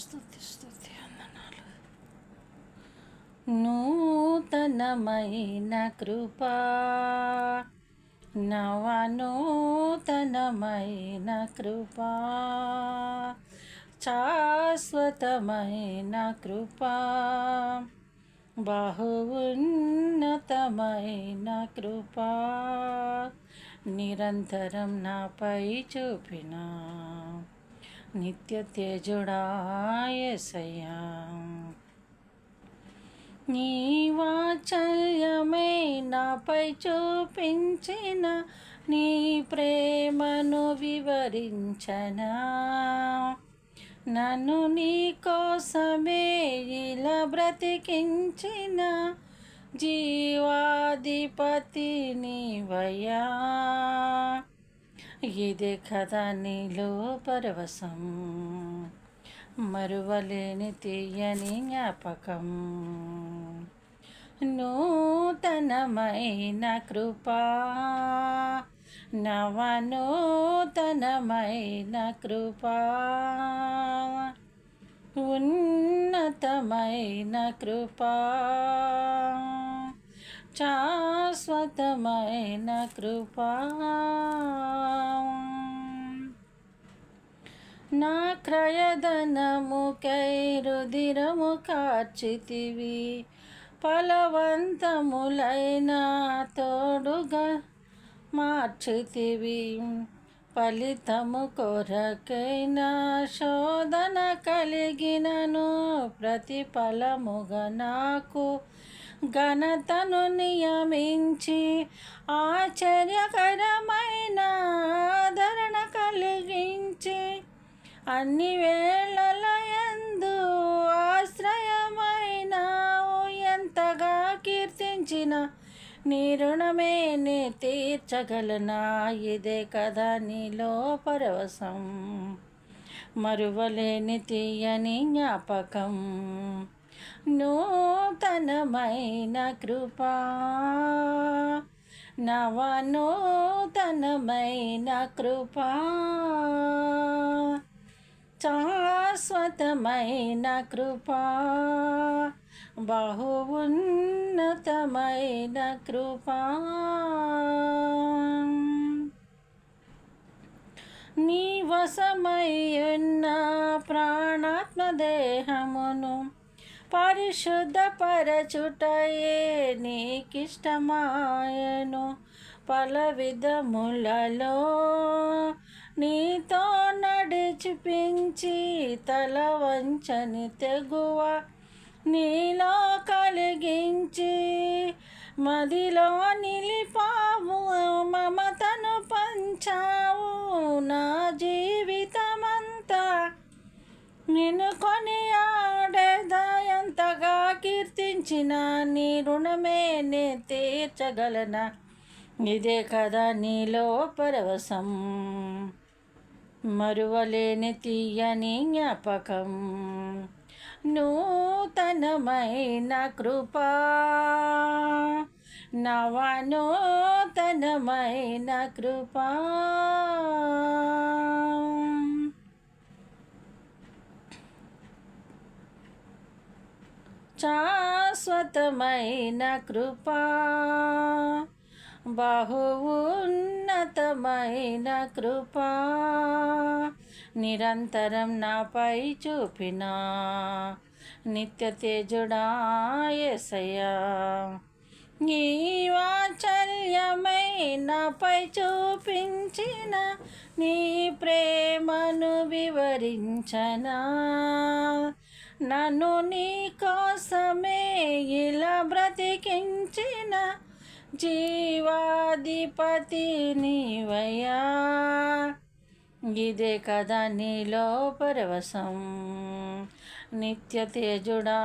స్తుతి స్తుతి వందనాలు. నూతనమైన కృపా, నవనూతనమైన కృపా, శాశ్వతమైన కృపా, బహు ఉన్నతమైన కృపా, నిరంతరం నాపై చూపిన నిత్య తేజుడా యేసయ్యా. నీ వాత్సల్యమే నాపై చూపించిన నీ ప్రేమను వివరించనా, నన్ను నీ కోసమే ఇలా బ్రతికించిన జీవాధిపతి నీవయ్యా. ఇదే కదా నీలో పరవశం, మరువలేని తీయని జ్ఞాపకం. నూతనమైన కృపా, నవనూతనమైన కృపా, ఉన్నతమైన కృపా, శాశ్వతమైన కృపా. నా క్రయధనముకై రుధిరము కార్చితివి, ఫలవంతములైన తోడుగా మార్చితివి. ఫలితము కొరకైన శోధన కలిగినను ప్రతిఫలముగా నాకు ఘనతను నియమించి ఆశ్చర్యకరమైన ఆదరణ కలిగించి అన్ని వేళలయందు ఆశ్రయమైనావు. ఎంతగా కీర్తించిన నీ రుణమే నే తీర్చగలనా. ఇదే కదా నీలో పరవశం, మరువలేని తీయని జ్ఞాపకం. నూతనమైన కృపా, నవనూతనమైన కృపా, శాశ్వతమైన కృపా, బహు ఉన్నతమైన కృపా. నీ వశమయ్యున్న ప్రాణాత్మ దేహమును పరిశుద్ధపరచుటయే నీకిష్టమాయను. పల విధములలో నీతో నడిచిపించి తల వంచని తెగువ నీలో కలిగించి మదిలో నిలిపావు. మమతను పంచావు. నా జీవితమంతా నిన్ను కొనియాడేదా. ఎంతగా కీర్తించిన నీ రుణమే నే తీర్చగలనా. ఇదే కదా నీలో పరవశం, మరువలేని తీయని జ్ఞాపకం. నూతనమైన కృపా, నవనూతనమైన కృపా, శాశ్వతమైన కృపా, బహు ఉన్నతమైన కృపా, నిరంతరం నాపై చూపిన నిత్య తేజుడా యేసయ్యా. నీ వాత్సల్యమై నాపై చూపించిన నీ ప్రేమను వివరించనా, నన్ను నీ కోసమే ఇలా బ్రతికించిన జీవాధిపతి నీవయ్యా. ఇదే కదా నీలో పరవశం, నిత్య తేజుడా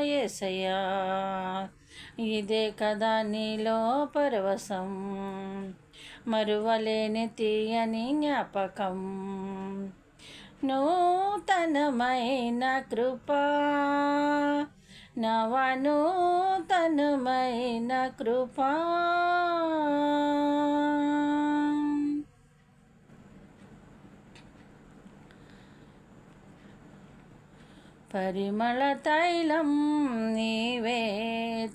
యేసయ్యా. ఇదే కదా నీలో పరవశం, మరువలేని తీయని జ్ఞాపకం. నూతనమైన కృపా, నవనూతనమైన కృపా. పరిమళ తైలం నీవే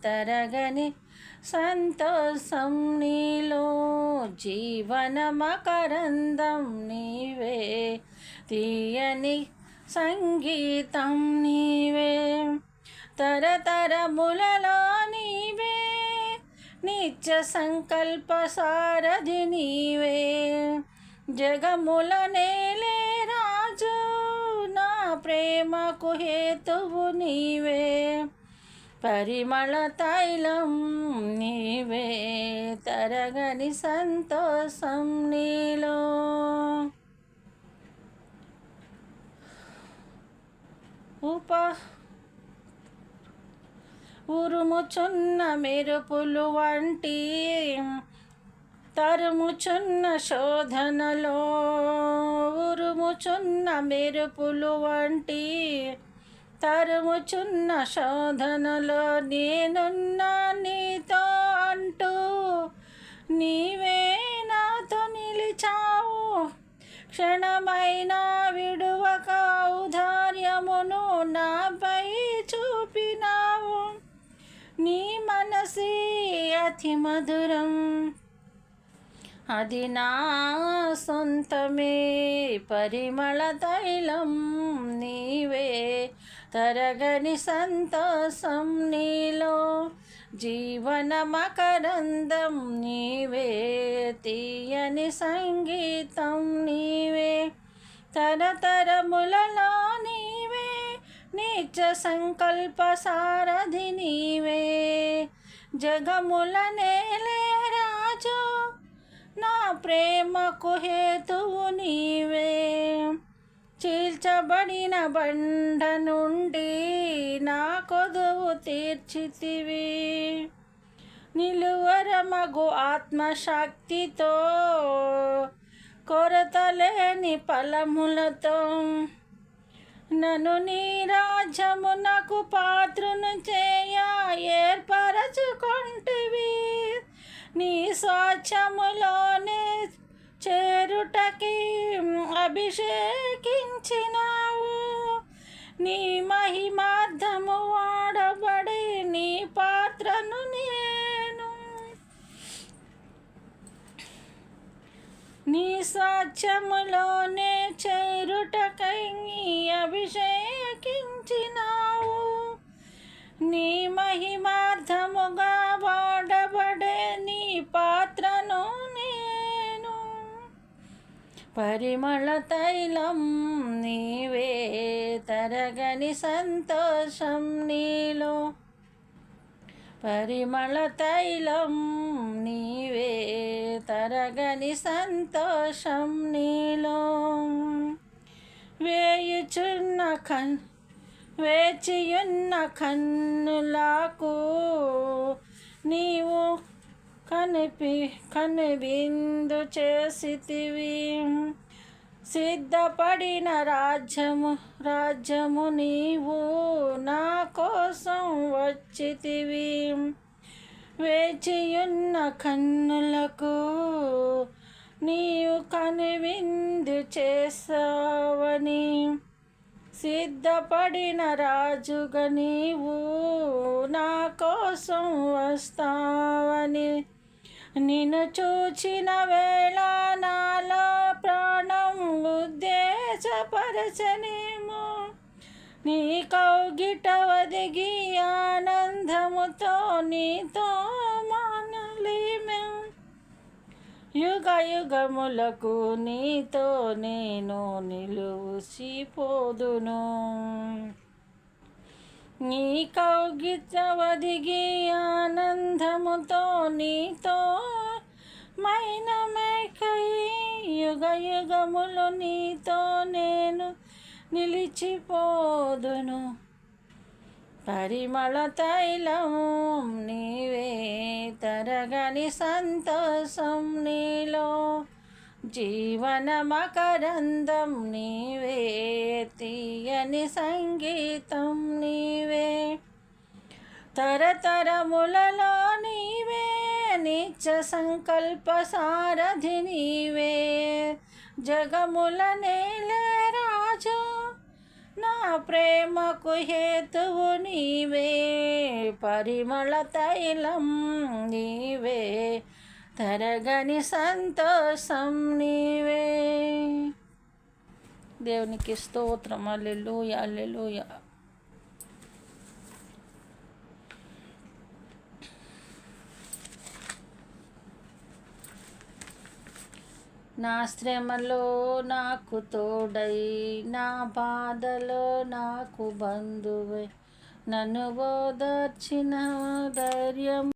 తరగని సంతోషం నీలో జీవన మకరందం నీవే తీయని సంగీతం నీవే తరతరములలో నీవే నిత్య సంకల్ప సారథి నీవే జగముల నేలే రాజు నా ప్రేమకు హేతువు నీవే పరిమళ తైలం నీవే తరగని సంతోషం నీలో ఉరుముచున్న మెరుపులు వంటి తరుముచున్న శోధనలో ఉరుముచున్న మెరుపులు వంటి తరుముచున్న శోధనలో నేనున్నా నీతో అంటూ నీవే నాతో నిలిచావు క్షణమైన విడువక ఔదార్యమును నాపై చూపినావు నీ మనసి అతి మధురం అది నా సొంతమే పరిమళ తైలం నీవే తరగని సంతోషం నీలో జీవన మకరందం నీవే తీయని సంగీతం నీవే తరతరములలో నీవే నిత్య సంకల్ప సారథి నీవే జగముల నేలే రాజు నా ప్రేమకు హేతువు నీవే చీల్చబడిన బండ నుండి నా కొదువు తీర్చితివి నిలువరమగు ఆత్మశక్తితో కొరతలేని ఫలములతో నన్ను నీ రాజ్యమునకు పాత్రును చేయ ఏర్పరచుకొంటివి నీ స్వాచ్ఛములోనే చేరుటకి అభిషేకించినావు నీ మహిమార్థము వాడబడి నీ పాత్రను నేను నీ స్వాచ్ఛములోనే చేరుటకై అభిషేకించినావు నీ మహిమార్థముగా వాడబడే నీ పాత్రను నేను పరిమళ తైలం నీవే తరగని సంతోషం నీలో పరిమళ తైలం నీవే తరగని సంతోషం నీలో వేచియున్న కన్నులకు నీవు కనువిందు చేసితివి సిద్ధపడిన రాజ్యము నీవు నా కోసం వచ్చితివి వేచియున్న కన్నులకు నీవు కనువిందు చేసావని సిద్ధపడిన రాజుగా నీవు నా కోసం వస్తావని నిన్ను చూచిన వేళ నాలో ప్రాణం ఉద్దేశపరచనేమో నీ కౌగిట ఒదిగి ఆనందముతో నీతో మానలేమే యుగ యుగములకు నీతో నేను నిలుసిపోదును నీ కౌగిట ఒదిగి ఆనందముతో నీతో మైనమైకై యుగ యుగములు నీతో నేను నిలిచిపోదును పరిమళ తైలం నీవే తరగని సంతోషం నీలో జీవన మకరందం నీవే తీయని సంగీతం నీవే తరతరములలో నీవే నిత్య సంకల్ప సారథి నీవే జగముల నేలే రాజు నా ప్రేమకు హేతువు నీవే, పరిమళ తైలం నీవే, తరగని సంతోషం నీవే. దేవునికి స్తోత్రం. హల్లెలూయా, హల్లెలూయా. నా శ్రమలో నాకు తోడై, నా బాధలో నాకు బంధువై, నన్ను ఓదార్చిన ధైర్యం